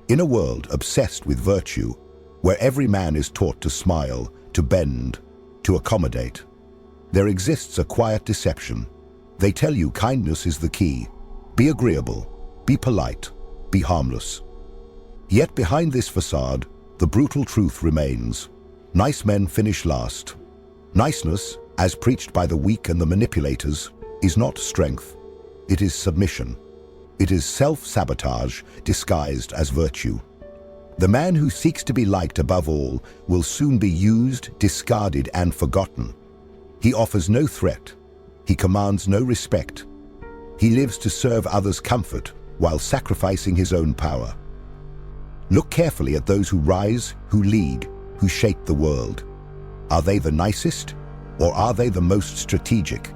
In a world obsessed with virtue, where every man is taught to smile, to bend, to accommodate, there exists a quiet deception. They tell you kindness is the key. Be agreeable, be polite, be harmless. Yet behind this facade, the brutal truth remains. Nice men finish last. Niceness, as preached by the weak and the manipulators, is not strength. It is submission. It is self-sabotage disguised as virtue. The man who seeks to be liked above all will soon be used, discarded, and forgotten. He offers no threat. He commands no respect. He lives to serve others' comfort while sacrificing his own power. Look carefully at those who rise, who lead, who shape the world. Are they the nicest, or are they the most strategic?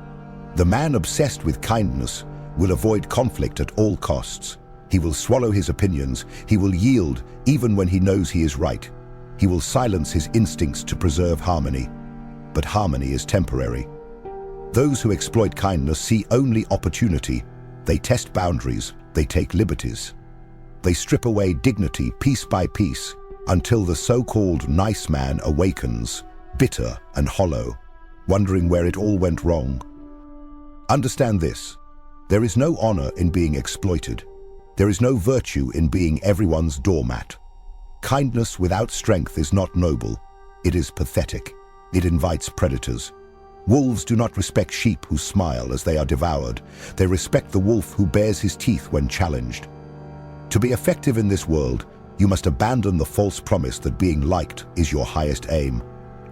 The man obsessed with kindness will avoid conflict at all costs. He will swallow his opinions. He will yield even when he knows he is right. He will silence his instincts to preserve harmony. But harmony is temporary. Those who exploit kindness see only opportunity. They test boundaries. They take liberties. They strip away dignity piece by piece until the so-called nice man awakens, bitter and hollow, wondering where it all went wrong. Understand this. There is no honor in being exploited. There is no virtue in being everyone's doormat. Kindness without strength is not noble. It is pathetic. It invites predators. Wolves do not respect sheep who smile as they are devoured. They respect the wolf who bares his teeth when challenged. To be effective in this world, you must abandon the false promise that being liked is your highest aim.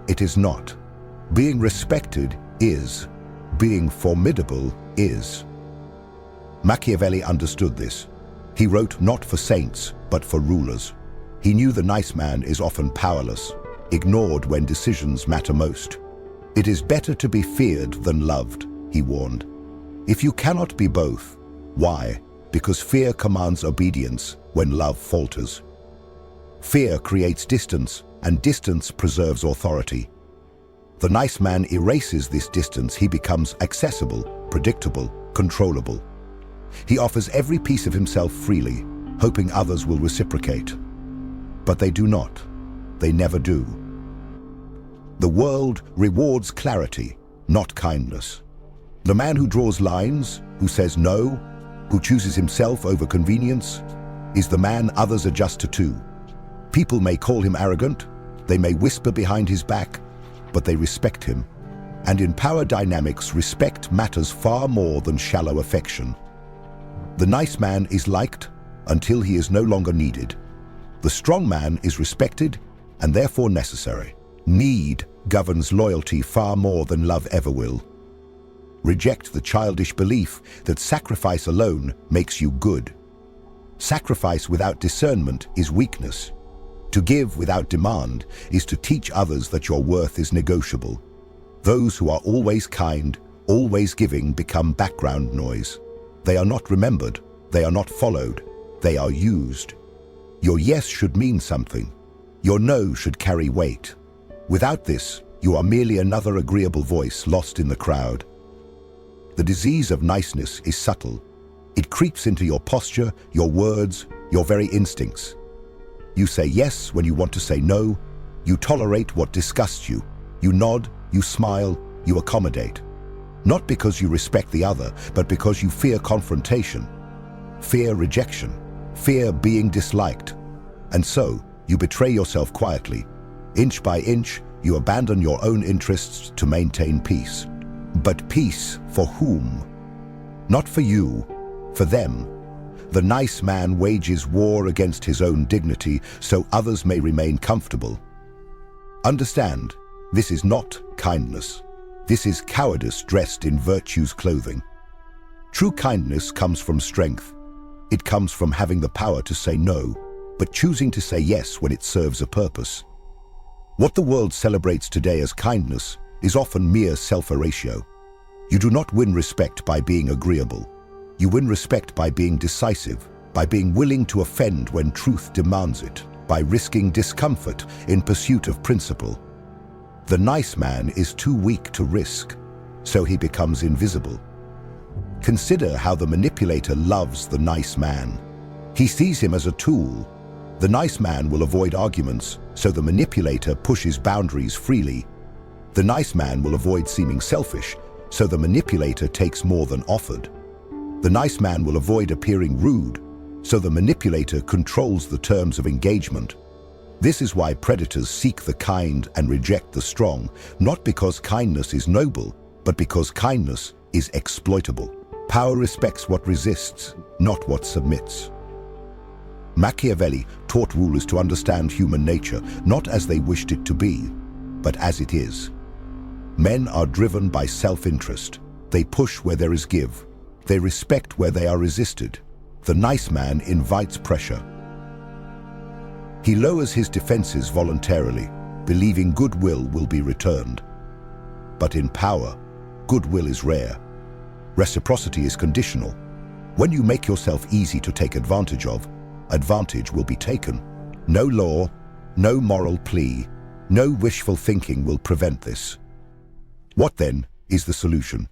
It is not. Being respected is. Being formidable is. Machiavelli understood this. He wrote not for saints, but for rulers. He knew the nice man is often powerless, ignored when decisions matter most. It is better to be feared than loved, he warned. If you cannot be both, why? Because fear commands obedience when love falters. Fear creates distance, and distance preserves authority. The nice man erases this distance. He becomes accessible, predictable, controllable. He offers every piece of himself freely, hoping others will reciprocate. But they do not. They never do. The world rewards clarity, not kindness. The man who draws lines, who says no, who chooses himself over convenience, is the man others adjust to too. People may call him arrogant, they may whisper behind his back, but they respect him. And in power dynamics, respect matters far more than shallow affection. The nice man is liked until he is no longer needed. The strong man is respected and therefore necessary. Need governs loyalty far more than love ever will. Reject the childish belief that sacrifice alone makes you good. Sacrifice without discernment is weakness. To give without demand is to teach others that your worth is negotiable. Those who are always kind, always giving become background noise. They are not remembered, they are not followed, they are used. Your yes should mean something. Your no should carry weight. Without this, you are merely another agreeable voice lost in the crowd. The disease of niceness is subtle. It creeps into your posture, your words, your very instincts. You say yes when you want to say no. You tolerate what disgusts you. You nod, you smile, you accommodate. Not because you respect the other, but because you fear confrontation, fear rejection, fear being disliked. And so, you betray yourself quietly. Inch by inch, you abandon your own interests to maintain peace. But peace for whom? Not for you, for them. The nice man wages war against his own dignity so others may remain comfortable. Understand, this is not kindness. This is cowardice dressed in virtue's clothing. True kindness comes from strength. It comes from having the power to say no, but choosing to say yes when it serves a purpose. What the world celebrates today as kindness is often mere self-erasure. You do not win respect by being agreeable. You win respect by being decisive, by being willing to offend when truth demands it, by risking discomfort in pursuit of principle. The nice man is too weak to risk, so he becomes invisible. Consider how the manipulator loves the nice man. He sees him as a tool. The nice man will avoid arguments, so the manipulator pushes boundaries freely. The nice man will avoid seeming selfish, so the manipulator takes more than offered. The nice man will avoid appearing rude, so the manipulator controls the terms of engagement. This is why predators seek the kind and reject the strong, not because kindness is noble, but because kindness is exploitable. Power respects what resists, not what submits. Machiavelli taught rulers to understand human nature, not as they wished it to be, but as it is. Men are driven by self-interest. They push where there is give. They respect where they are resisted. The nice man invites pressure. He lowers his defenses voluntarily, believing goodwill will be returned. But in power, goodwill is rare. Reciprocity is conditional. When you make yourself easy to take advantage of, advantage will be taken. No law, no moral plea, no wishful thinking will prevent this. What then is the solution?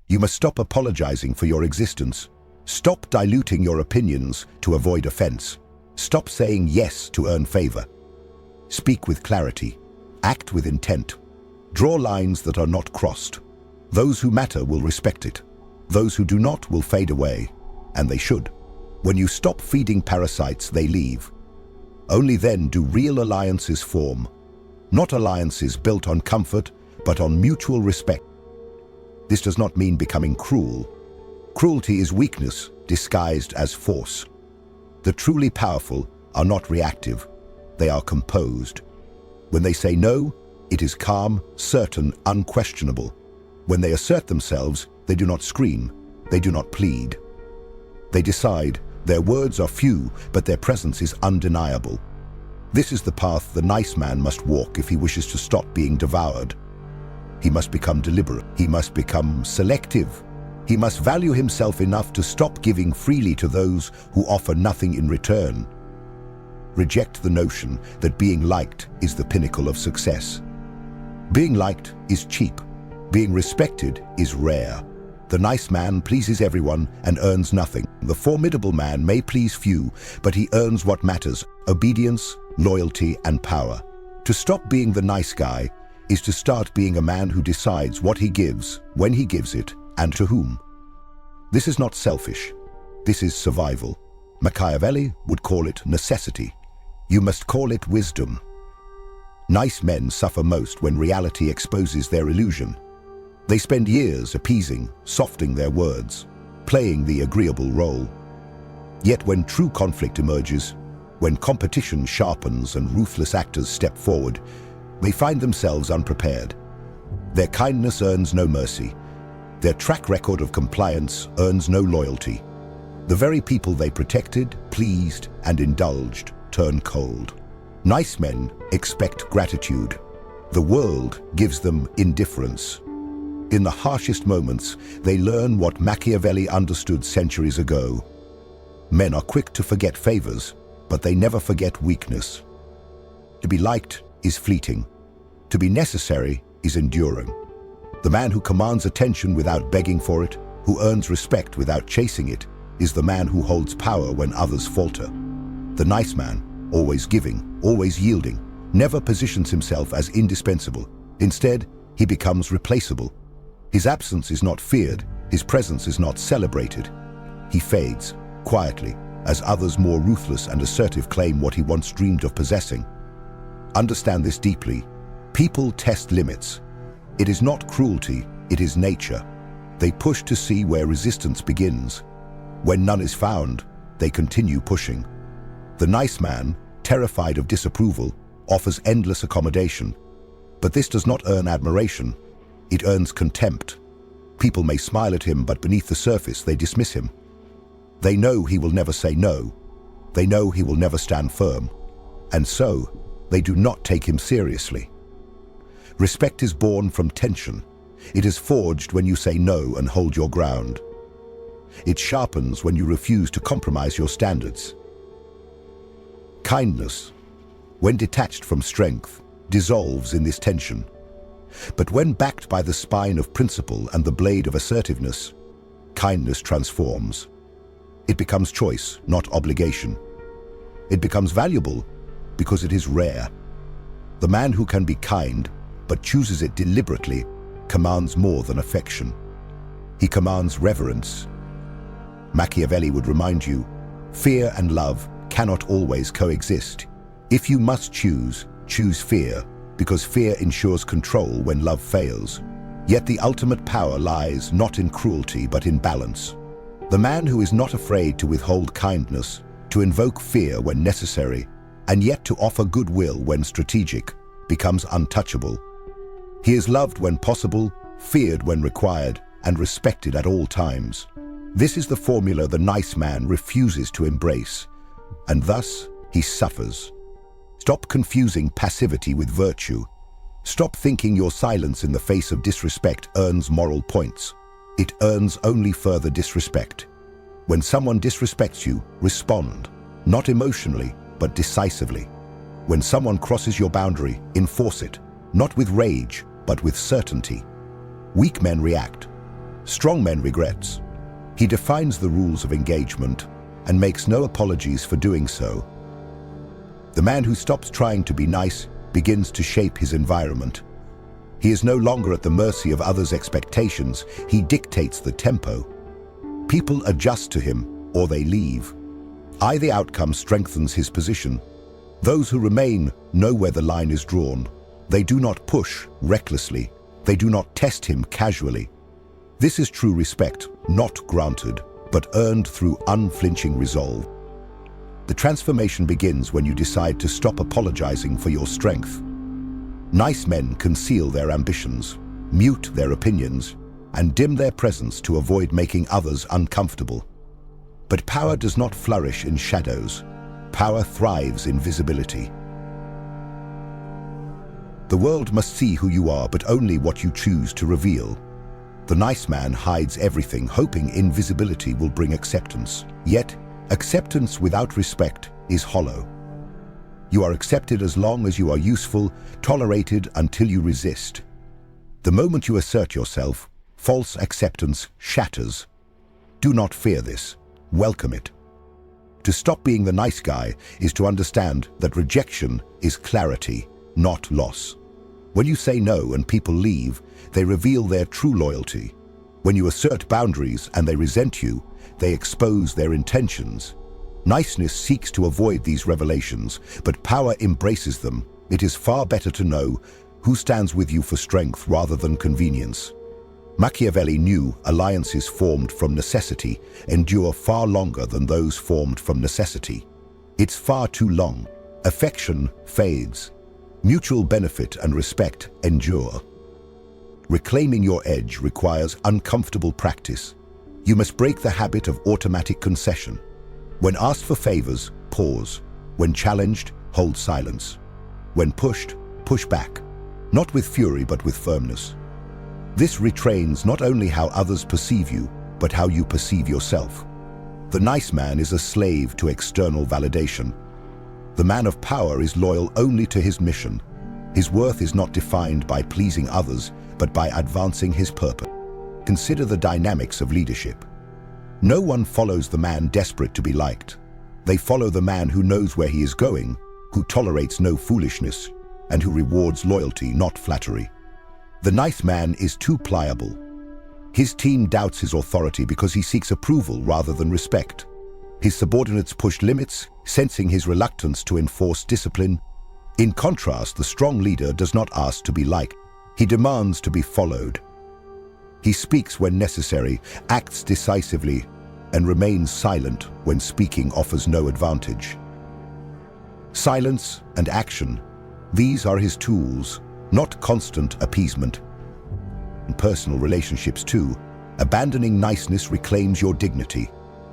You must stop apologizing for your existence. Stop diluting your opinions to avoid offense. Stop saying yes to earn favor. Speak with clarity. Act with intent. Draw lines that are not crossed. Those who matter will respect it. Those who do not will fade away, and they should. When you stop feeding parasites, they leave. Only then do real alliances form. Not alliances built on comfort, but on mutual respect. This does not mean becoming cruel. Cruelty is weakness disguised as force. The truly powerful are not reactive. They are composed. When they say no, it is calm, certain, unquestionable. When they assert themselves, they do not scream. They do not plead. They decide. Their words are few, but their presence is undeniable. This is the path the nice man must walk if he wishes to stop being devoured. He must become deliberate. He must become selective. He must value himself enough to stop giving freely to those who offer nothing in return. Reject the notion that being liked is the pinnacle of success. Being liked is cheap. Being respected is rare. The nice man pleases everyone and earns nothing. The formidable man may please few, but he earns what matters: obedience, loyalty, and power. To stop being the nice guy is to start being a man who decides what he gives, when he gives it, and to whom. This is not selfish. This is survival. Machiavelli would call it necessity. You must call it wisdom. Nice men suffer most when reality exposes their illusion. They spend years appeasing, softening their words, playing the agreeable role. Yet when true conflict emerges, when competition sharpens and ruthless actors step forward, they find themselves unprepared. Their kindness earns no mercy. Their track record of compliance earns no loyalty. The very people they protected, pleased, and indulged turn cold. Nice men expect gratitude. The world gives them indifference. In the harshest moments, they learn what Machiavelli understood centuries ago. Men are quick to forget favors, but they never forget weakness. To be liked is fleeting. To be necessary is enduring. The man who commands attention without begging for it, who earns respect without chasing it, is the man who holds power when others falter. The nice man, always giving, always yielding, never positions himself as indispensable. Instead, he becomes replaceable. His absence is not feared, his presence is not celebrated. He fades, quietly, as others more ruthless and assertive claim what he once dreamed of possessing. Understand this deeply. People test limits. It is not cruelty, it is nature. They push to see where resistance begins. When none is found, they continue pushing. The nice man, terrified of disapproval, offers endless accommodation. But this does not earn admiration. It earns contempt. People may smile at him, but beneath the surface they dismiss him. They know he will never say no. They know he will never stand firm. And so, they do not take him seriously. Respect is born from tension. It is forged when you say no and hold your ground. It sharpens when you refuse to compromise your standards. Kindness, when detached from strength, dissolves in this tension. But when backed by the spine of principle and the blade of assertiveness, kindness transforms. It becomes choice, not obligation. It becomes valuable because it is rare. The man who can be kind, but chooses it deliberately, commands more than affection. He commands reverence. Machiavelli would remind you, fear and love cannot always coexist. If you must choose, choose fear, because fear ensures control when love fails. Yet the ultimate power lies not in cruelty but in balance. The man who is not afraid to withhold kindness, to invoke fear when necessary, and yet to offer goodwill when strategic, becomes untouchable. He is loved when possible, feared when required, and respected at all times. This is the formula the nice man refuses to embrace, and thus he suffers. Stop confusing passivity with virtue. Stop thinking your silence in the face of disrespect earns moral points. It earns only further disrespect. When someone disrespects you, respond, not emotionally, but decisively. When someone crosses your boundary, enforce it, not with rage, but with certainty. Weak men react. Strong men regrets. He defines the rules of engagement and makes no apologies for doing so. The man who stops trying to be nice begins to shape his environment. He is no longer at the mercy of others' expectations. He dictates the tempo. People adjust to him or they leave. Either outcome strengthens his position. Those who remain know where the line is drawn. They do not push recklessly. They do not test him casually. This is true respect, not granted, but earned through unflinching resolve. The transformation begins when you decide to stop apologizing for your strength. Nice men conceal their ambitions, mute their opinions, and dim their presence to avoid making others uncomfortable. But power does not flourish in shadows. Power thrives in visibility. The world must see who you are, but only what you choose to reveal. The nice man hides everything, hoping invisibility will bring acceptance. Yet, acceptance without respect is hollow. You are accepted as long as you are useful, tolerated until you resist. The moment you assert yourself, false acceptance shatters. Do not fear this. Welcome it. To stop being the nice guy is to understand that rejection is clarity, not loss. When you say no and people leave, they reveal their true loyalty. When you assert boundaries and they resent you, they expose their intentions. Niceness seeks to avoid these revelations, but power embraces them. It is far better to know who stands with you for strength rather than convenience. Machiavelli knew alliances formed from necessity endure far longer than those formed from necessity. It's far too long. Affection fades. Mutual benefit and respect endure. Reclaiming your edge requires uncomfortable practice. You must break the habit of automatic concession. When asked for favors, pause. When challenged, hold silence. When pushed, push back. Not with fury, but with firmness. This retrains not only how others perceive you, but how you perceive yourself. The nice man is a slave to external validation. The man of power is loyal only to his mission. His worth is not defined by pleasing others, but by advancing his purpose. Consider the dynamics of leadership. No one follows the man desperate to be liked. They follow the man who knows where he is going, who tolerates no foolishness, and who rewards loyalty, not flattery. The nice man is too pliable. His team doubts his authority because he seeks approval rather than respect. His subordinates push limits, sensing his reluctance to enforce discipline. In contrast, the strong leader does not ask to be liked. He demands to be followed. He speaks when necessary, acts decisively, and remains silent when speaking offers no advantage. Silence and action, these are his tools, not constant appeasement. In personal relationships too, abandoning niceness reclaims your dignity.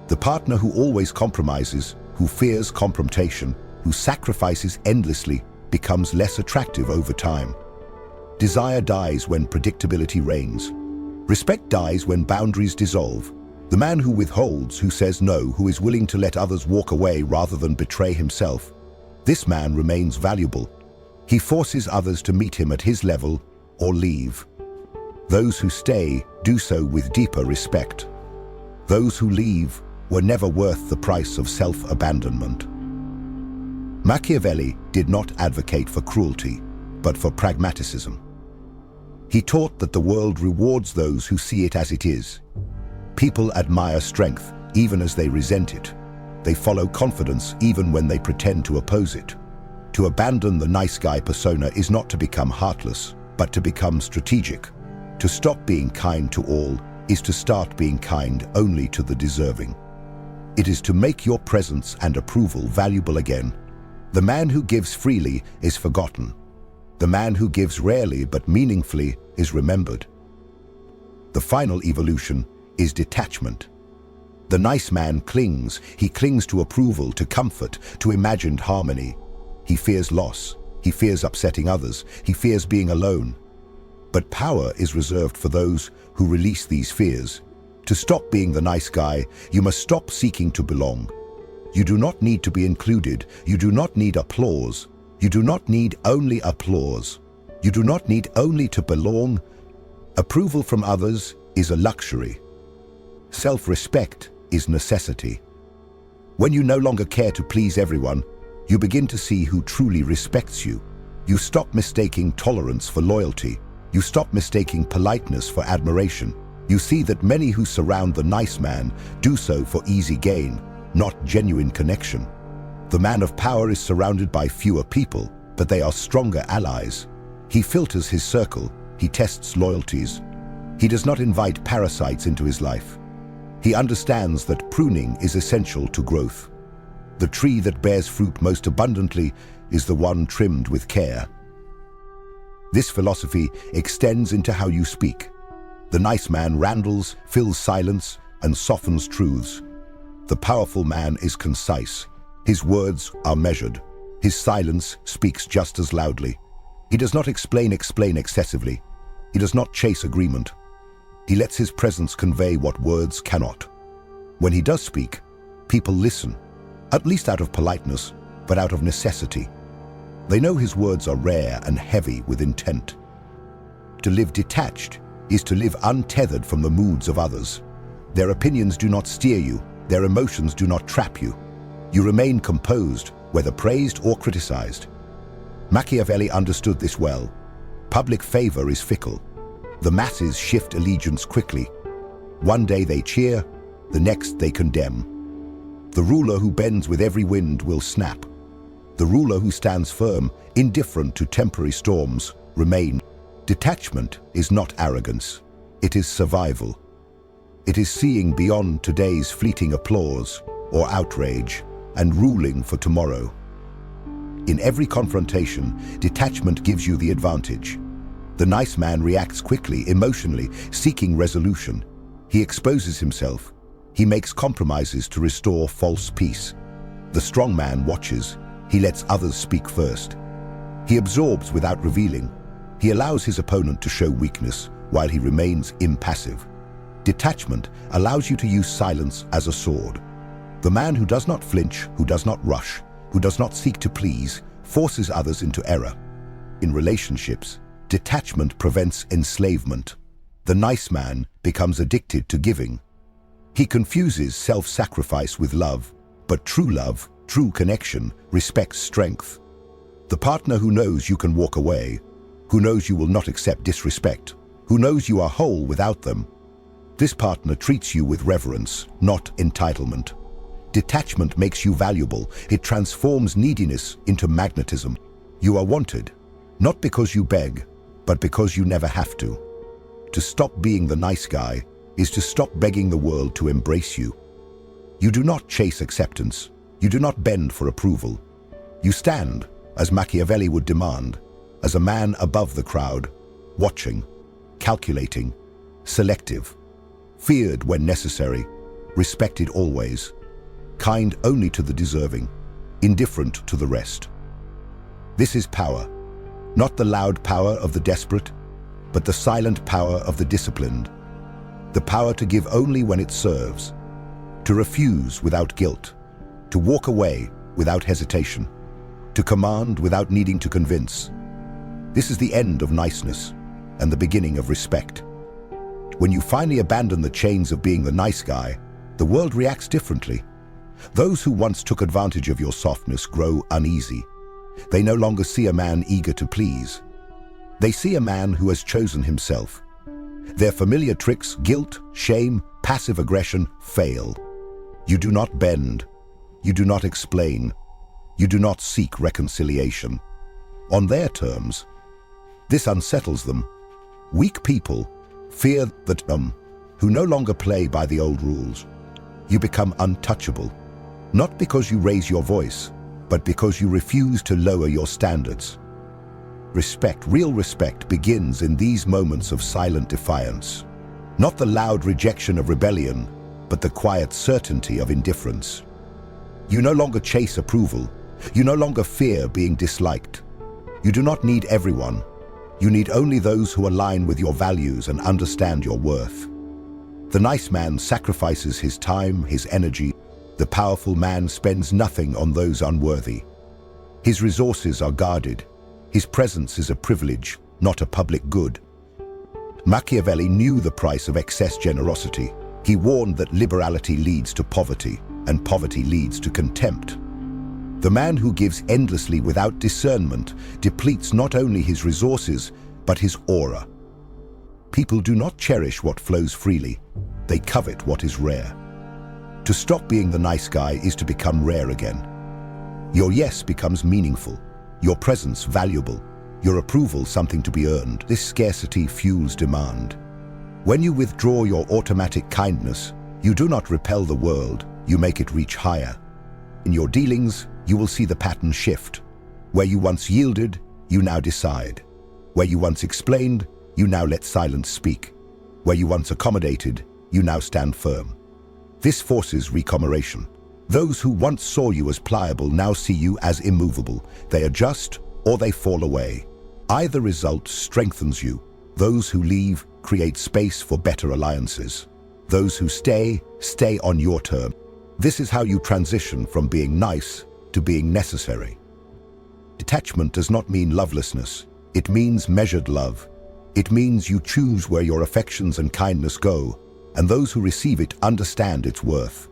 The partner who always compromises, who fears confrontation, who sacrifices endlessly, becomes less attractive over time. Desire dies when predictability reigns. Respect dies when boundaries dissolve. The man who withholds, who says no, who is willing to let others walk away rather than betray himself, this man remains valuable. He forces others to meet him at his level or leave. Those who stay do so with deeper respect. Those who leave were never worth the price of self-abandonment. Machiavelli did not advocate for cruelty, but for pragmaticism. He taught that the world rewards those who see it as it is. People admire strength even as they resent it. They follow confidence even when they pretend to oppose it. To abandon the nice guy persona is not to become heartless, but to become strategic. To stop being kind to all is to start being kind only to the deserving. It is to make your presence and approval valuable again. The man who gives freely is forgotten. The man who gives rarely but meaningfully is remembered. The final evolution is detachment. The nice man clings. He clings to approval, to comfort, to imagined harmony. He fears loss. He fears upsetting others. He fears being alone. But power is reserved for those who release these fears. To stop being the nice guy, you must stop seeking to belong. You do not need to be included. You do not need applause. You do not need only applause. You do not need only to belong. Approval from others is a luxury. Self-respect is necessity. When you no longer care to please everyone, you begin to see who truly respects you. You stop mistaking tolerance for loyalty. You stop mistaking politeness for admiration. You see that many who surround the nice man do so for easy gain, not genuine connection. The man of power is surrounded by fewer people, but they are stronger allies. He filters his circle. He tests loyalties. He does not invite parasites into his life. He understands that pruning is essential to growth. The tree that bears fruit most abundantly is the one trimmed with care. This philosophy extends into how you speak. The nice man randles, fills silence, and softens truths. The powerful man is concise. His words are measured. His silence speaks just as loudly. He does not explain excessively. He does not chase agreement. He lets his presence convey what words cannot. When he does speak, people listen, at least out of politeness, but out of necessity. They know his words are rare and heavy with intent. To live detached is to live untethered from the moods of others. Their opinions do not steer you. Their emotions do not trap you. You remain composed, whether praised or criticized. Machiavelli understood this well. Public favor is fickle. The masses shift allegiance quickly. One day they cheer, the next they condemn. The ruler who bends with every wind will snap. The ruler who stands firm, indifferent to temporary storms, remain. Detachment is not arrogance. It is survival. It is seeing beyond today's fleeting applause or outrage and ruling for tomorrow. In every confrontation, detachment gives you the advantage. The nice man reacts quickly, emotionally, seeking resolution. He exposes himself. He makes compromises to restore false peace. The strong man watches. He lets others speak first. He absorbs without revealing. He allows his opponent to show weakness while he remains impassive. Detachment allows you to use silence as a sword. The man who does not flinch, who does not rush, who does not seek to please, forces others into error. In relationships, detachment prevents enslavement. The nice man becomes addicted to giving. He confuses self-sacrifice with love, but true love, true connection, respects strength. The partner who knows you can walk away, who knows you will not accept disrespect, who knows you are whole without them. This partner treats you with reverence, not entitlement. Detachment makes you valuable. It transforms neediness into magnetism. You are wanted, not because you beg, but because you never have to. To stop being the nice guy is to stop begging the world to embrace you. You do not chase acceptance. You do not bend for approval. You stand, as Machiavelli would demand, as a man above the crowd, watching, calculating, selective, feared when necessary, respected always, kind only to the deserving, indifferent to the rest. This is power, not the loud power of the desperate, but the silent power of the disciplined. The power to give only when it serves, to refuse without guilt, to walk away without hesitation, to command without needing to convince. This is the end of niceness and the beginning of respect. When you finally abandon the chains of being the nice guy, the world reacts differently. Those who once took advantage of your softness grow uneasy. They no longer see a man eager to please. They see a man who has chosen himself. Their familiar tricks, guilt, shame, passive aggression, fail. You do not bend. You do not explain. You do not seek reconciliation. On their terms. This unsettles them. Weak people fear that who no longer play by the old rules. You become untouchable, not because you raise your voice, but because you refuse to lower your standards. Respect, real respect, begins in these moments of silent defiance. Not the loud rejection of rebellion, but the quiet certainty of indifference. You no longer chase approval. You no longer fear being disliked. You do not need everyone. You need only those who align with your values and understand your worth. The nice man sacrifices his time, his energy. The powerful man spends nothing on those unworthy. His resources are guarded. His presence is a privilege, not a public good. Machiavelli knew the price of excess generosity. He warned that liberality leads to poverty, and poverty leads to contempt. The man who gives endlessly without discernment depletes not only his resources, but his aura. People do not cherish what flows freely. They covet what is rare. To stop being the nice guy is to become rare again. Your yes becomes meaningful, your presence valuable, your approval something to be earned. This scarcity fuels demand. When you withdraw your automatic kindness, you do not repel the world, you make it reach higher. In your dealings, you will see the pattern shift. Where you once yielded, you now decide. Where you once explained, you now let silence speak. Where you once accommodated, you now stand firm. This forces recommeration. Those who once saw you as pliable now see you as immovable. They adjust or they fall away. Either result strengthens you. Those who leave create space for better alliances. Those who stay, stay on your terms. This is how you transition from being nice to being necessary. Detachment does not mean lovelessness. It means measured love. It means you choose where your affections and kindness go, and those who receive it understand its worth.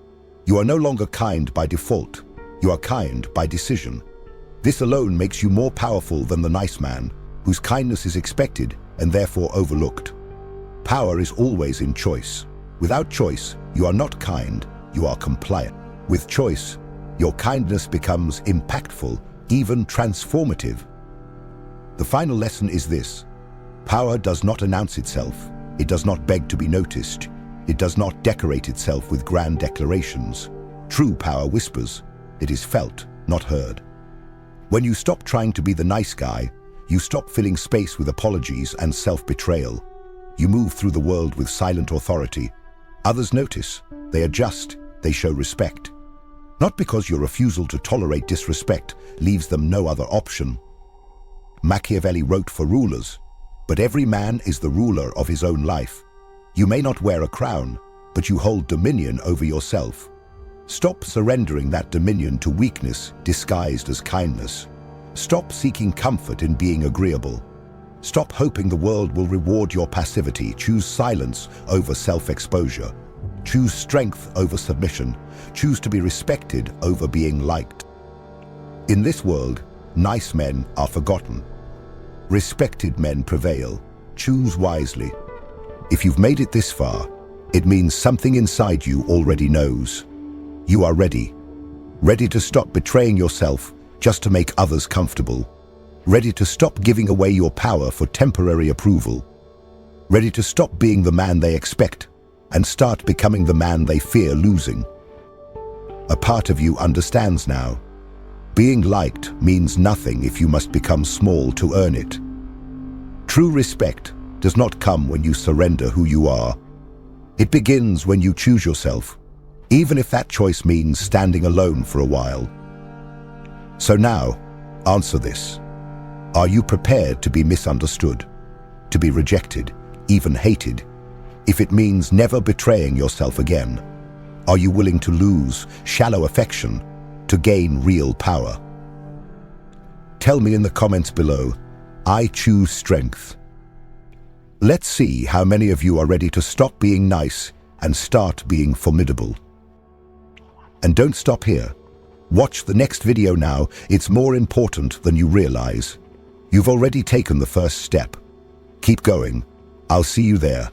You are no longer kind by default. You are kind by decision. This alone makes you more powerful than the nice man, whose kindness is expected and therefore overlooked. Power is always in choice. Without choice, you are not kind, you are compliant. With choice, your kindness becomes impactful, even transformative. The final lesson is this: power does not announce itself. It does not beg to be noticed. It does not decorate itself with grand declarations. True power whispers. It is felt, not heard. When you stop trying to be the nice guy, you stop filling space with apologies and self-betrayal. You move through the world with silent authority. Others notice, they adjust, they show respect. Not because your refusal to tolerate disrespect leaves them no other option. Machiavelli wrote for rulers, but every man is the ruler of his own life. You may not wear a crown, but you hold dominion over yourself. Stop surrendering that dominion to weakness disguised as kindness. Stop seeking comfort in being agreeable. Stop hoping the world will reward your passivity. Choose silence over self-exposure. Choose strength over submission. Choose to be respected over being liked. In this world, nice men are forgotten. Respected men prevail. Choose wisely. If you've made it this far, it means something inside you already knows. You are ready. Ready to stop betraying yourself just to make others comfortable. Ready to stop giving away your power for temporary approval. Ready to stop being the man they expect and start becoming the man they fear losing. A part of you understands now. Being liked means nothing if you must become small to earn it. True respect does not come when you surrender who you are. It begins when you choose yourself, even if that choice means standing alone for a while. So now, answer this. Are you prepared to be misunderstood, to be rejected, even hated, if it means never betraying yourself again? Are you willing to lose shallow affection to gain real power? Tell me in the comments below. I choose strength. Let's see how many of you are ready to stop being nice and start being formidable. And don't stop here. Watch the next video now. It's more important than you realize. You've already taken the first step. Keep going. I'll see you there.